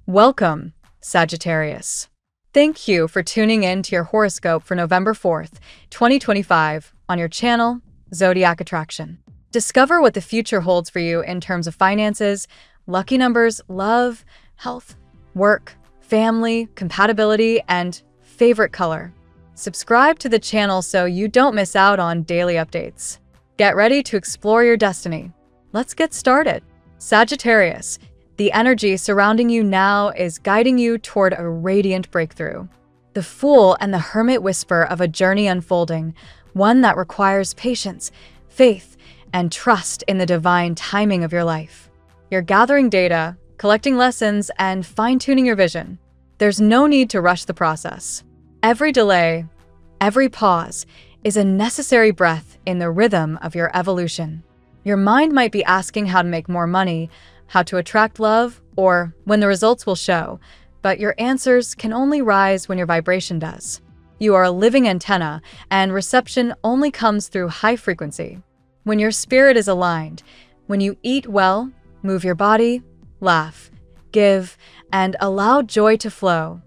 Welcome, Sagittarius. Thank you for tuning in to your horoscope for November 4th, 2025 on your channel, Zodiac Attraction. Discover what the future holds for you in terms of finances, lucky numbers, love, health, work, family, compatibility, and favorite color. Subscribe to the channel so you don't miss out on daily updates. Get ready to explore your destiny. Let's get started. Sagittarius, the energy surrounding you now is guiding you toward a radiant breakthrough. The Fool and the Hermit whisper of a journey unfolding, one that requires patience, faith, and trust in the divine timing of your life. You're gathering data, collecting lessons, and fine-tuning your vision. There's no need to rush the process. Every delay, every pause, is a necessary breath in the rhythm of your evolution. Your mind might be asking how to make more money, how to attract love, or when the results will show, but your answers can only rise when your vibration does. You are a living antenna, and reception only comes through high frequency. When your spirit is aligned, when you eat well, move your body, laugh, give, and allow joy to flow,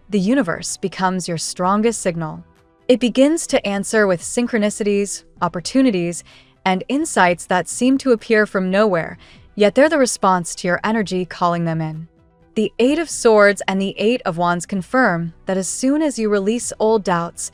the universe becomes your strongest signal. It begins to answer with synchronicities, opportunities, and insights that seem to appear from nowhere, yet they're the response to your energy calling them in. The Eight of Swords and the Eight of Wands confirm that as soon as you release old doubts,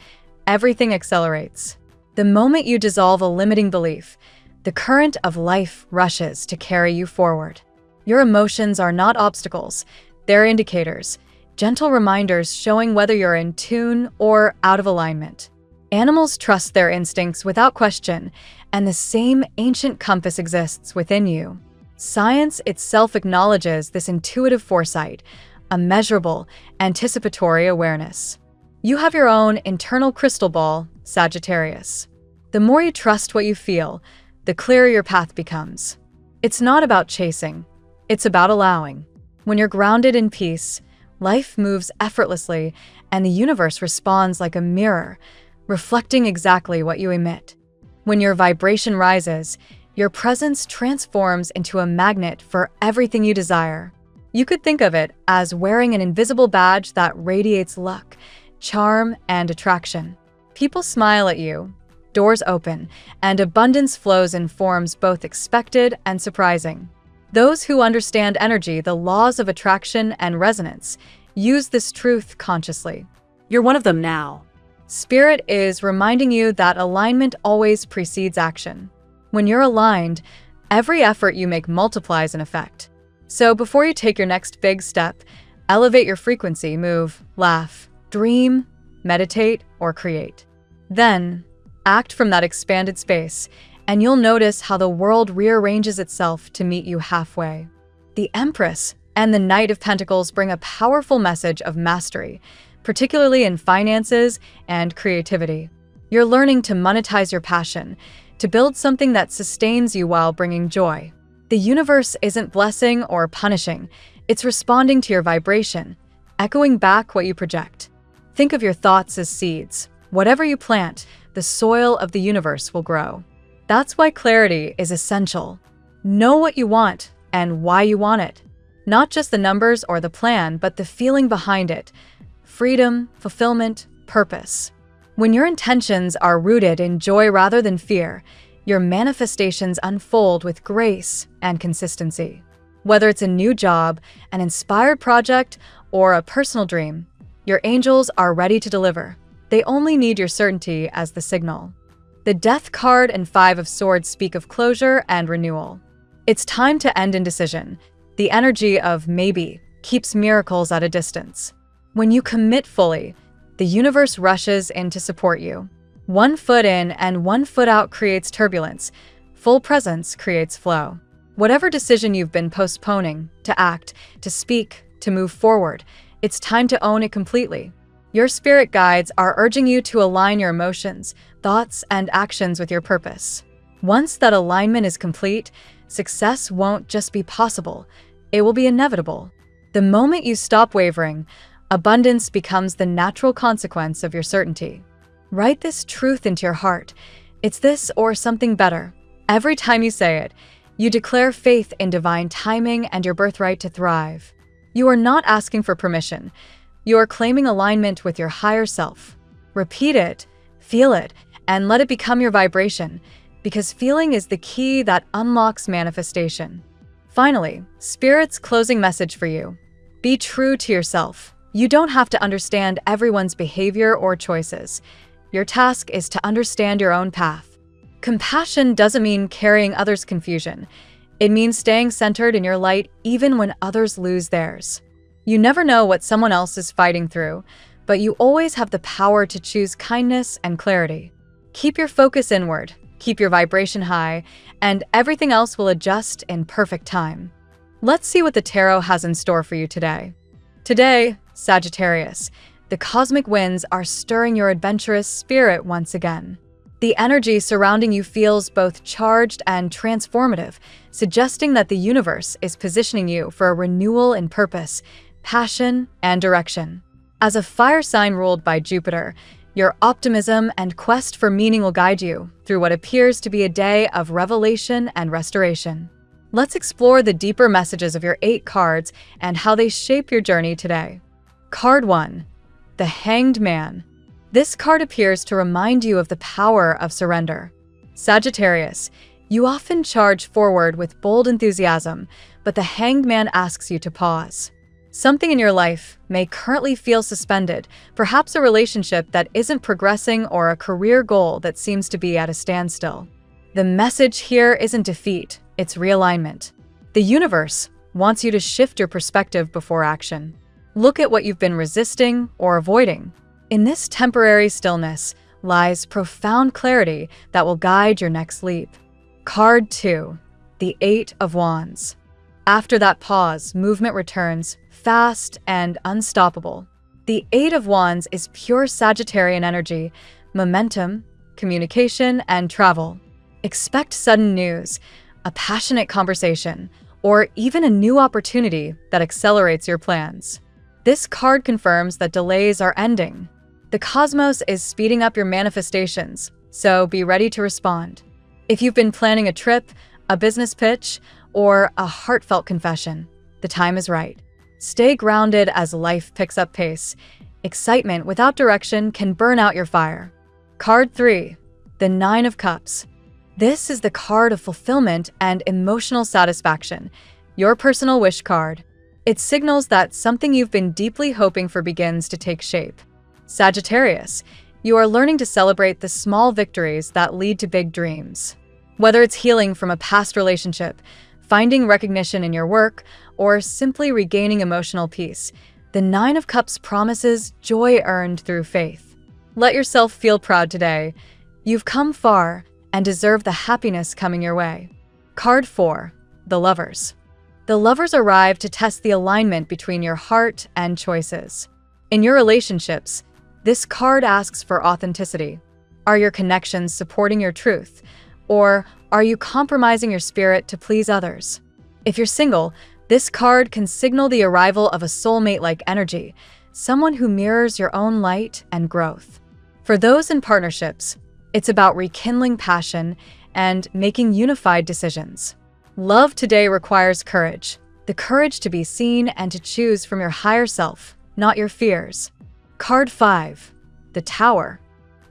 everything accelerates. The moment you dissolve a limiting belief, the current of life rushes to carry you forward. Your emotions are not obstacles, they're indicators, gentle reminders showing whether you're in tune or out of alignment. Animals trust their instincts without question, and the same ancient compass exists within you. Science itself acknowledges this intuitive foresight, a measurable, anticipatory awareness. You have your own internal crystal ball, Sagittarius. The more you trust what you feel, the clearer your path becomes. It's not about chasing, it's about allowing. When you're grounded in peace, life moves effortlessly, and the universe responds like a mirror, reflecting exactly what you emit. When your vibration rises, your presence transforms into a magnet for everything you desire. You could think of it as wearing an invisible badge that radiates luck, charm, and attraction. People smile at you, doors open, and abundance flows in forms both expected and surprising. Those who understand energy, the laws of attraction and resonance, use this truth consciously. You're one of them now. Spirit is reminding you that alignment always precedes action. When you're aligned, every effort you make multiplies in effect. So before you take your next big step, elevate your frequency, move, laugh, dream, meditate, or create. Then, act from that expanded space, and you'll notice how the world rearranges itself to meet you halfway. The Empress and the Knight of Pentacles bring a powerful message of mastery, particularly in finances and creativity. You're learning to monetize your passion, to build something that sustains you while bringing joy. The universe isn't blessing or punishing, it's responding to your vibration, echoing back what you project. Think of your thoughts as seeds. Whatever you plant, the soil of the universe will grow. That's why clarity is essential. Know what you want and why you want it. Not just the numbers or the plan, but the feeling behind it. Freedom, fulfillment, purpose. When your intentions are rooted in joy rather than fear, your manifestations unfold with grace and consistency. Whether it's a new job, an inspired project, or a personal dream, your angels are ready to deliver. They only need your certainty as the signal. The Death card and Five of Swords speak of closure and renewal. It's time to end indecision. The energy of maybe keeps miracles at a distance. When you commit fully, the universe rushes in to support you. 1 foot in and 1 foot out creates turbulence. Full presence creates flow. Whatever decision you've been postponing, to act, to speak, to move forward, it's time to own it completely. Your spirit guides are urging you to align your emotions, thoughts, and actions with your purpose. Once that alignment is complete, success won't just be possible, it will be inevitable. The moment you stop wavering, abundance becomes the natural consequence of your certainty. Write this truth into your heart. It's this or something better. Every time you say it, you declare faith in divine timing and your birthright to thrive. You are not asking for permission. You are claiming alignment with your higher self. Repeat it, feel it, and let it become your vibration, because feeling is the key that unlocks manifestation. Finally, Spirit's closing message for you. Be true to yourself. You don't have to understand everyone's behavior or choices. Your task is to understand your own path. Compassion doesn't mean carrying others' confusion. It means staying centered in your light even when others lose theirs. You never know what someone else is fighting through, but you always have the power to choose kindness and clarity. Keep your focus inward, keep your vibration high, and everything else will adjust in perfect time. Let's see what the tarot has in store for you today. Today, Sagittarius, the cosmic winds are stirring your adventurous spirit once again. The energy surrounding you feels both charged and transformative, suggesting that the universe is positioning you for a renewal in purpose, passion, and direction. As a fire sign ruled by Jupiter, your optimism and quest for meaning will guide you through what appears to be a day of revelation and restoration. Let's explore the deeper messages of your 8 cards and how they shape your journey today. Card 1. The Hanged Man. This card appears to remind you of the power of surrender. Sagittarius, you often charge forward with bold enthusiasm, but the Hanged Man asks you to pause. Something in your life may currently feel suspended, perhaps a relationship that isn't progressing or a career goal that seems to be at a standstill. The message here isn't defeat, it's realignment. The universe wants you to shift your perspective before action. Look at what you've been resisting or avoiding. In this temporary stillness lies profound clarity that will guide your next leap. Card 2. The 8 of Wands. After that pause, movement returns, fast and unstoppable. The 8 of Wands is pure Sagittarian energy, momentum, communication, and travel. Expect sudden news, a passionate conversation, or even a new opportunity that accelerates your plans. This card confirms that delays are ending. The cosmos is speeding up your manifestations, so be ready to respond. If you've been planning a trip, a business pitch, or a heartfelt confession, the time is right. Stay grounded as life picks up pace. Excitement without direction can burn out your fire. Card 3. The 9 of Cups. This is the card of fulfillment and emotional satisfaction, your personal wish card. It signals that something you've been deeply hoping for begins to take shape. Sagittarius, you are learning to celebrate the small victories that lead to big dreams. Whether it's healing from a past relationship, finding recognition in your work, or simply regaining emotional peace, the 9 of Cups promises joy earned through faith. Let yourself feel proud today. You've come far and deserve the happiness coming your way. Card 4. The Lovers. The Lovers arrive to test the alignment between your heart and choices. In your relationships, this card asks for authenticity. Are your connections supporting your truth? Or are you compromising your spirit to please others? If you're single, this card can signal the arrival of a soulmate-like energy, someone who mirrors your own light and growth. For those in partnerships, it's about rekindling passion and making unified decisions. Love today requires courage, the courage to be seen and to choose from your higher self, not your fears. Card 5. The Tower.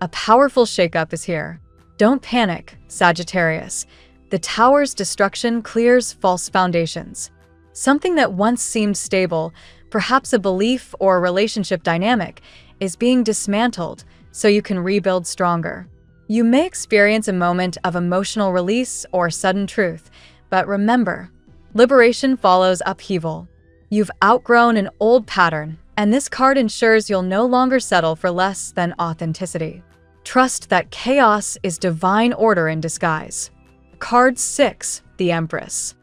A powerful shakeup is here. Don't panic, Sagittarius. The Tower's destruction clears false foundations. Something that once seemed stable, perhaps a belief or relationship dynamic, is being dismantled so you can rebuild stronger. You may experience a moment of emotional release or sudden truth, but remember, liberation follows upheaval. You've outgrown an old pattern, and this card ensures you'll no longer settle for less than authenticity. Trust that chaos is divine order in disguise. Card 6. The Empress.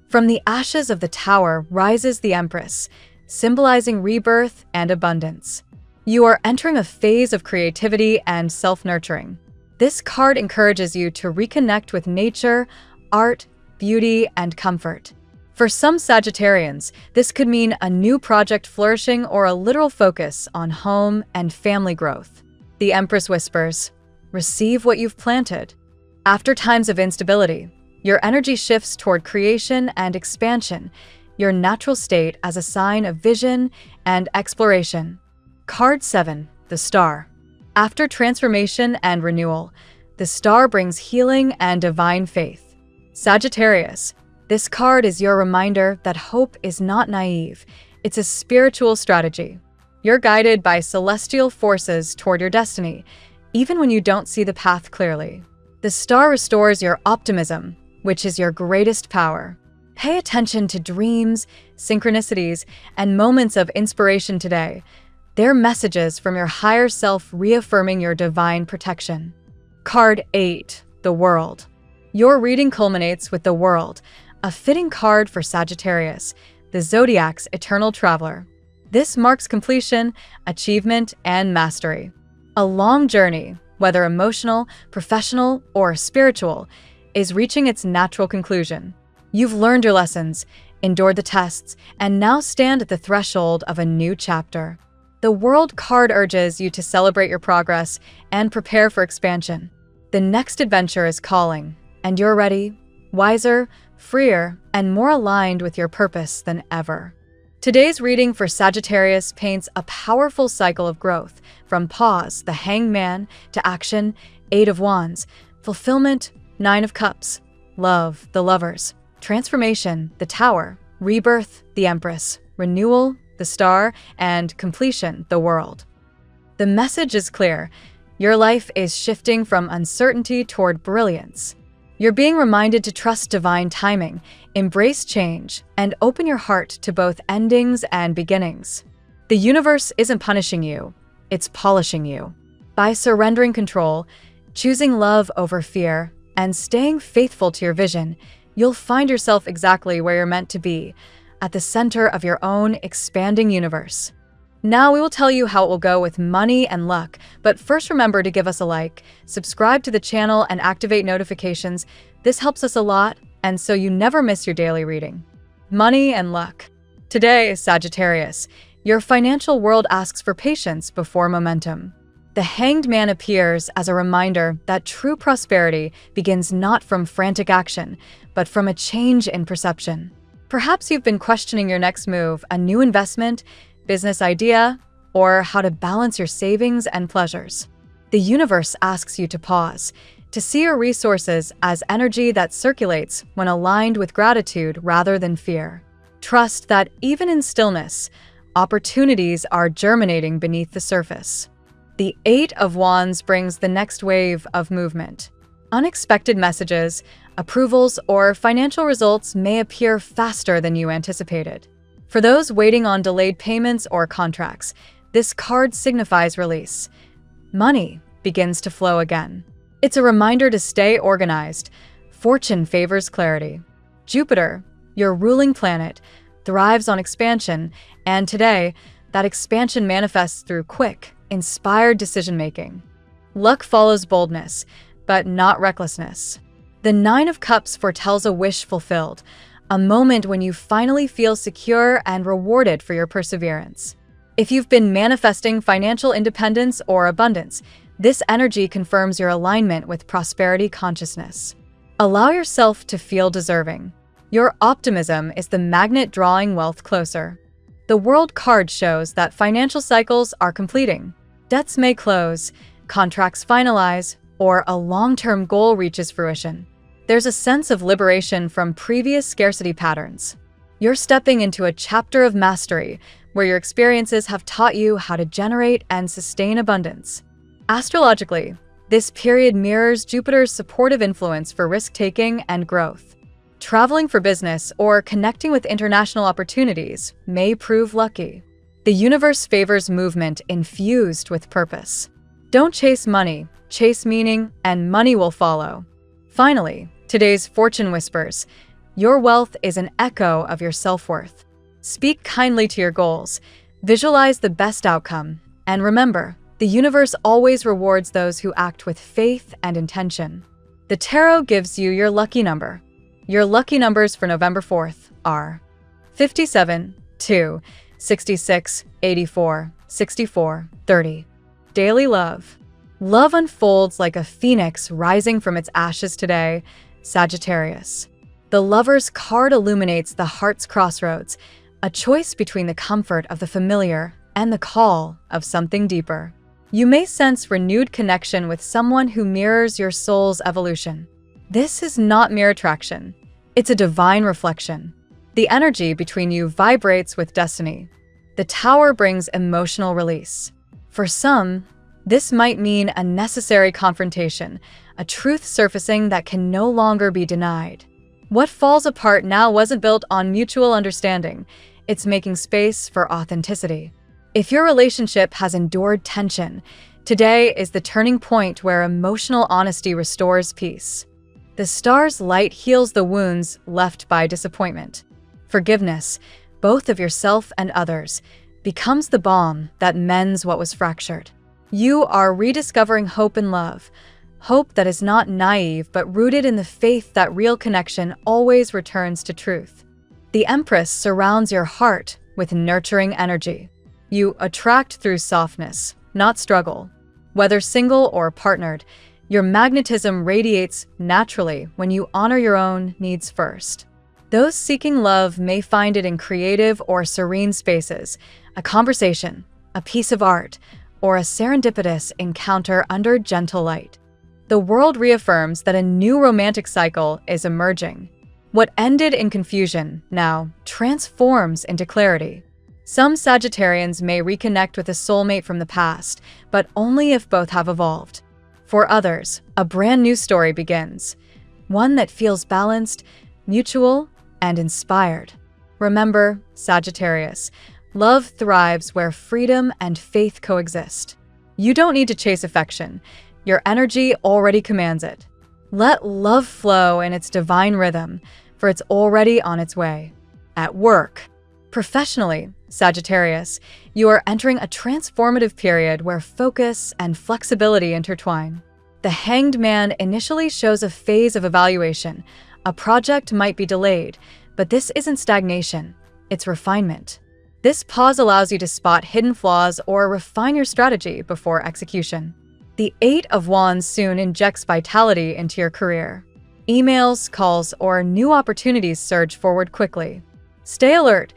From the ashes of the Tower rises the Empress, symbolizing rebirth and abundance. You are entering a phase of creativity and self-nurturing. This card encourages you to reconnect with nature, art, beauty, and comfort. For some Sagittarians, this could mean a new project flourishing or a literal focus on home and family growth. The Empress whispers, "Receive what you've planted." After times of instability, your energy shifts toward creation and expansion. your natural state as a sign of vision and exploration. Card 7, the Star. After transformation and renewal, the Star brings healing and divine faith. Sagittarius, this card is your reminder that hope is not naive, it's a spiritual strategy. You're guided by celestial forces toward your destiny, even when you don't see the path clearly. The Star restores your optimism, which is your greatest power. Pay attention to dreams, synchronicities, and moments of inspiration today. They're messages from your higher self reaffirming your divine protection. Card 8, the World. Your reading culminates with the World, a fitting card for Sagittarius, the Zodiac's eternal traveler. This marks completion, achievement, and mastery. A long journey, whether emotional, professional, or spiritual, is reaching its natural conclusion. You've learned your lessons, endured the tests, and now stand at the threshold of a new chapter. The World card urges you to celebrate your progress and prepare for expansion. The next adventure is calling, and you're ready, wiser, freer, and more aligned with your purpose than ever. Today's reading for Sagittarius paints a powerful cycle of growth, from pause, the Hanged Man, to action, Eight of Wands, fulfillment, Nine of Cups, love, the Lovers, transformation, the Tower, rebirth, the Empress, renewal, the Star, and completion, the World. The message is clear. Your life is shifting from uncertainty toward brilliance. You're being reminded to trust divine timing, embrace change, and open your heart to both endings and beginnings. The universe isn't punishing you, it's polishing you. By surrendering control, choosing love over fear, and staying faithful to your vision, you'll find yourself exactly where you're meant to be, at the center of your own expanding universe. Now we will tell you how it will go with money and luck, but first remember to give us a like, subscribe to the channel, and activate notifications. This helps us a lot, and so you never miss your daily reading. Money and luck. Today, Sagittarius, your financial world asks for patience before momentum. The Hanged Man appears as a reminder that true prosperity begins not from frantic action, but from a change in perception. Perhaps you've been questioning your next move, a new investment, business idea, or how to balance your savings and pleasures. The universe asks you to pause, to see your resources as energy that circulates when aligned with gratitude rather than fear. Trust that even in stillness, opportunities are germinating beneath the surface. The Eight of Wands brings the next wave of movement. Unexpected messages, approvals, or financial results may appear faster than you anticipated. For those waiting on delayed payments or contracts, this card signifies release. Money begins to flow again. It's a reminder to stay organized. Fortune favors clarity. Jupiter, your ruling planet, thrives on expansion, and today, that expansion manifests through quick, inspired decision-making. Luck follows boldness, but not recklessness. The Nine of Cups foretells a wish fulfilled, a moment when you finally feel secure and rewarded for your perseverance. If you've been manifesting financial independence or abundance, this energy confirms your alignment with prosperity consciousness. Allow yourself to feel deserving. Your optimism is the magnet drawing wealth closer. The World card shows that financial cycles are completing. Debts may close, contracts finalize, or a long-term goal reaches fruition. There's a sense of liberation from previous scarcity patterns. You're stepping into a chapter of mastery where your experiences have taught you how to generate and sustain abundance. Astrologically, this period mirrors Jupiter's supportive influence for risk-taking and growth. Traveling for business or connecting with international opportunities may prove lucky. The universe favors movement infused with purpose. Don't chase money, chase meaning, and money will follow. Finally, today's fortune whispers, your wealth is an echo of your self-worth. Speak kindly to your goals, visualize the best outcome, and remember, the universe always rewards those who act with faith and intention. The tarot gives you your lucky number. Your lucky numbers for November 4th are 57, 2, 66, 84, 64, 30. Daily love. Love unfolds like a phoenix rising from its ashes today, Sagittarius. The Lover's card illuminates the heart's crossroads, a choice between the comfort of the familiar and the call of something deeper. You may sense renewed connection with someone who mirrors your soul's evolution. This is not mere attraction. It's a divine reflection. The energy between you vibrates with destiny. The Tower brings emotional release. For some, this might mean a necessary confrontation, a truth surfacing that can no longer be denied. What falls apart now wasn't built on mutual understanding. It's making space for authenticity. If your relationship has endured tension, today is the turning point where emotional honesty restores peace. The star's light heals the wounds left by disappointment. Forgiveness, both of yourself and others, becomes the balm that mends what was fractured. You are rediscovering hope and love, hope that is not naive but rooted in the faith that real connection always returns to truth. The Empress surrounds your heart with nurturing energy. You attract through softness, not struggle. Whether single or partnered, your magnetism radiates naturally when you honor your own needs first. Those seeking love may find it in creative or serene spaces, a conversation, a piece of art, or a serendipitous encounter under gentle light. The world reaffirms that a new romantic cycle is emerging. What ended in confusion now transforms into clarity. Some Sagittarians may reconnect with a soulmate from the past, but only if both have evolved. For others, a brand new story begins, one that feels balanced, mutual, and inspired. Remember, Sagittarius, love thrives where freedom and faith coexist. You don't need to chase affection. Your energy already commands it. Let love flow in its divine rhythm, for it's already on its way. At work, professionally, Sagittarius, you are entering a transformative period where focus and flexibility intertwine. The Hanged Man initially shows a phase of evaluation. A project might be delayed, but this isn't stagnation, it's refinement. This pause allows you to spot hidden flaws or refine your strategy before execution. The Eight of Wands soon injects vitality into your career. Emails, calls, or new opportunities surge forward quickly. Stay alert.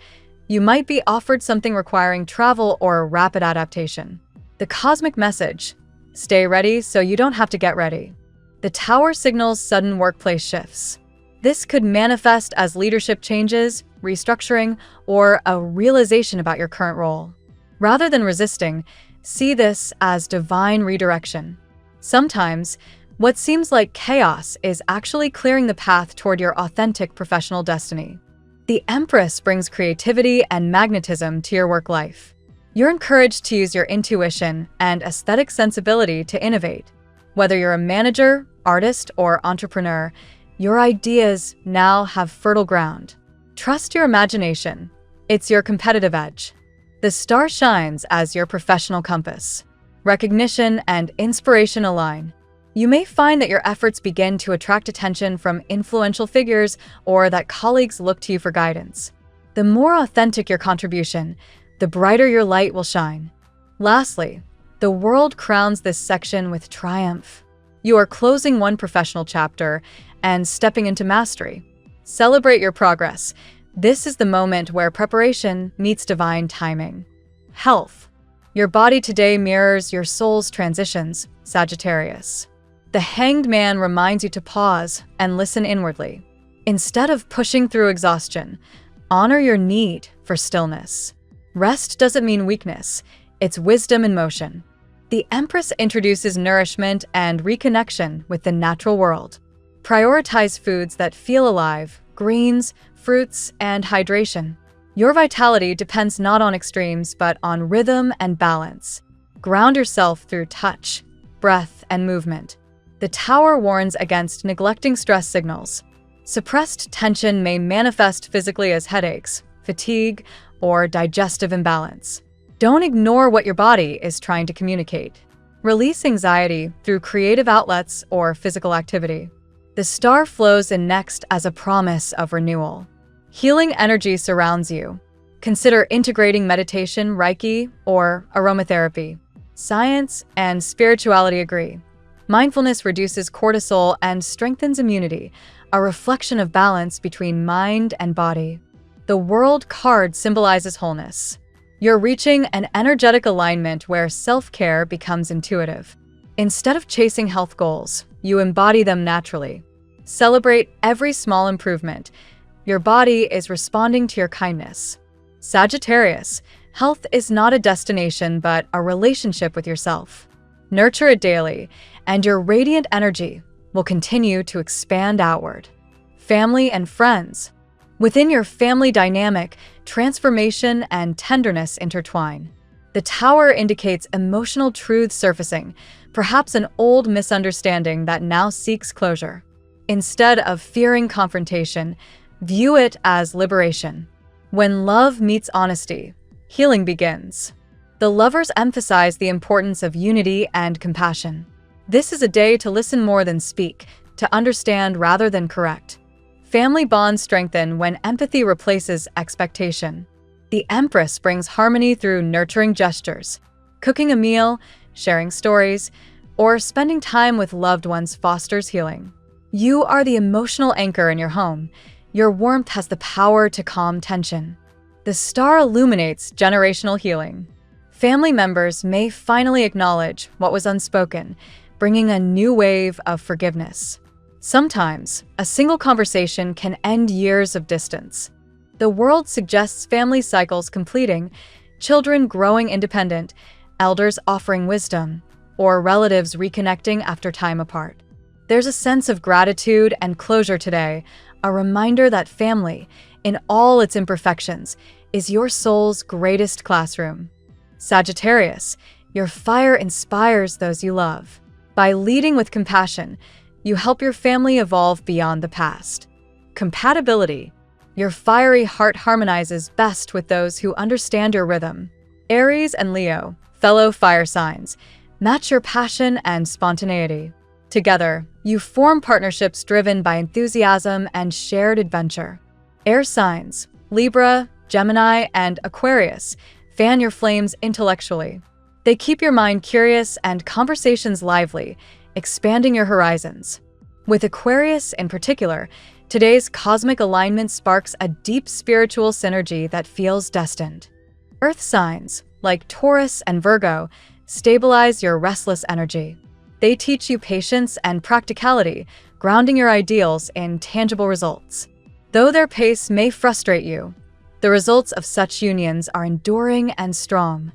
You might be offered something requiring travel or rapid adaptation. The cosmic message: stay ready so you don't have to get ready. The Tower signals sudden workplace shifts. This could manifest as leadership changes, restructuring, or a realization about your current role. Rather than resisting, see this as divine redirection. Sometimes, what seems like chaos is actually clearing the path toward your authentic professional destiny. The Empress brings creativity and magnetism to your work life. You're encouraged to use your intuition and aesthetic sensibility to innovate. Whether you're a manager, artist, or entrepreneur, your ideas now have fertile ground. Trust your imagination. It's your competitive edge. The star shines as your professional compass. Recognition and inspiration align. You may find that your efforts begin to attract attention from influential figures or that colleagues look to you for guidance. The more authentic your contribution, the brighter your light will shine. Lastly, the world crowns this section with triumph. You are closing one professional chapter and stepping into mastery. Celebrate your progress. This is the moment where preparation meets divine timing. Health. Your body today mirrors your soul's transitions, Sagittarius. The Hanged Man reminds you to pause and listen inwardly. Instead of pushing through exhaustion, honor your need for stillness. Rest doesn't mean weakness, it's wisdom in motion. The Empress introduces nourishment and reconnection with the natural world. Prioritize foods that feel alive, greens, fruits, and hydration. Your vitality depends not on extremes, but on rhythm and balance. Ground yourself through touch, breath, and movement. The Tower warns against neglecting stress signals. Suppressed tension may manifest physically as headaches, fatigue, or digestive imbalance. Don't ignore what your body is trying to communicate. Release anxiety through creative outlets or physical activity. The star flows in next as a promise of renewal. Healing energy surrounds you. Consider integrating meditation, Reiki, or aromatherapy. Science and spirituality agree. Mindfulness reduces cortisol and strengthens immunity, a reflection of balance between mind and body. The World card symbolizes wholeness. You're reaching an energetic alignment where self-care becomes intuitive. Instead of chasing health goals, you embody them naturally. Celebrate every small improvement. Your body is responding to your kindness. Sagittarius, health is not a destination but a relationship with yourself. Nurture it daily, and your radiant energy will continue to expand outward. Family and friends. Within your family dynamic, transformation and tenderness intertwine. The Tower indicates emotional truth surfacing, perhaps an old misunderstanding that now seeks closure. Instead of fearing confrontation, view it as liberation. When love meets honesty, healing begins. The lovers emphasize the importance of unity and compassion. This is a day to listen more than speak, to understand rather than correct. Family bonds strengthen when empathy replaces expectation. The Empress brings harmony through nurturing gestures. Cooking a meal, sharing stories, or spending time with loved ones fosters healing. You are the emotional anchor in your home. Your warmth has the power to calm tension. The Star illuminates generational healing. Family members may finally acknowledge what was unspoken, bringing a new wave of forgiveness. Sometimes, a single conversation can end years of distance. The World suggests family cycles completing, children growing independent, elders offering wisdom, or relatives reconnecting after time apart. There's a sense of gratitude and closure today, a reminder that family, in all its imperfections, is your soul's greatest classroom. Sagittarius, your fire inspires those you love. By leading with compassion, you help your family evolve beyond the past. Compatibility. Your fiery heart harmonizes best with those who understand your rhythm. Aries and Leo, fellow fire signs, match your passion and spontaneity. Together, you form partnerships driven by enthusiasm and shared adventure. Air signs, Libra, Gemini, and Aquarius, fan your flames intellectually. They keep your mind curious and conversations lively, expanding your horizons. With Aquarius in particular, today's cosmic alignment sparks a deep spiritual synergy that feels destined. Earth signs, like Taurus and Virgo, stabilize your restless energy. They teach you patience and practicality, grounding your ideals in tangible results. Though their pace may frustrate you, the results of such unions are enduring and strong.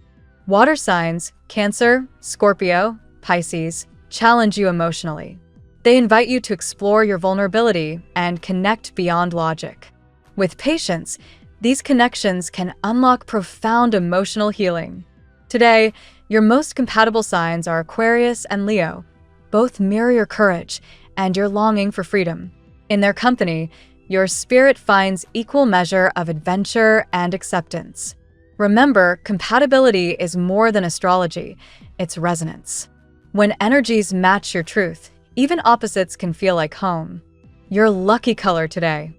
Water signs, Cancer, Scorpio, Pisces, challenge you emotionally. They invite you to explore your vulnerability and connect beyond logic. With patience, these connections can unlock profound emotional healing. Today, your most compatible signs are Aquarius and Leo. Both mirror your courage and your longing for freedom. In their company, your spirit finds equal measure of adventure and acceptance. Remember, compatibility is more than astrology, it's resonance. When energies match your truth, even opposites can feel like home. Your lucky color today.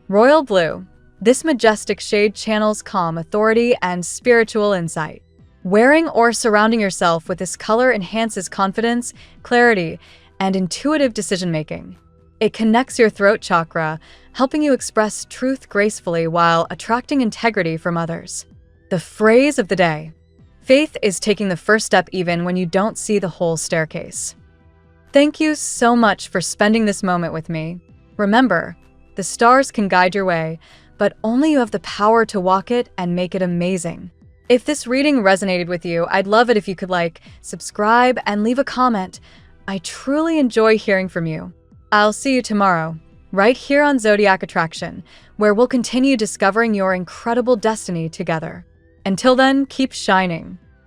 Royal blue. This majestic shade channels calm authority and spiritual insight. Wearing or surrounding yourself with this color enhances confidence, clarity, and intuitive decision-making. It connects your throat chakra, helping you express truth gracefully while attracting integrity from others. The phrase of the day. Faith is taking the first step even when you don't see the whole staircase. Thank you so much for spending this moment with me. Remember, the stars can guide your way, but only you have the power to walk it and make it amazing. If this reading resonated with you, I'd love it if you could like, subscribe, and leave a comment. I truly enjoy hearing from you. I'll see you tomorrow, right here on Zodiac Attraction, where we'll continue discovering your incredible destiny together. Until then, keep shining.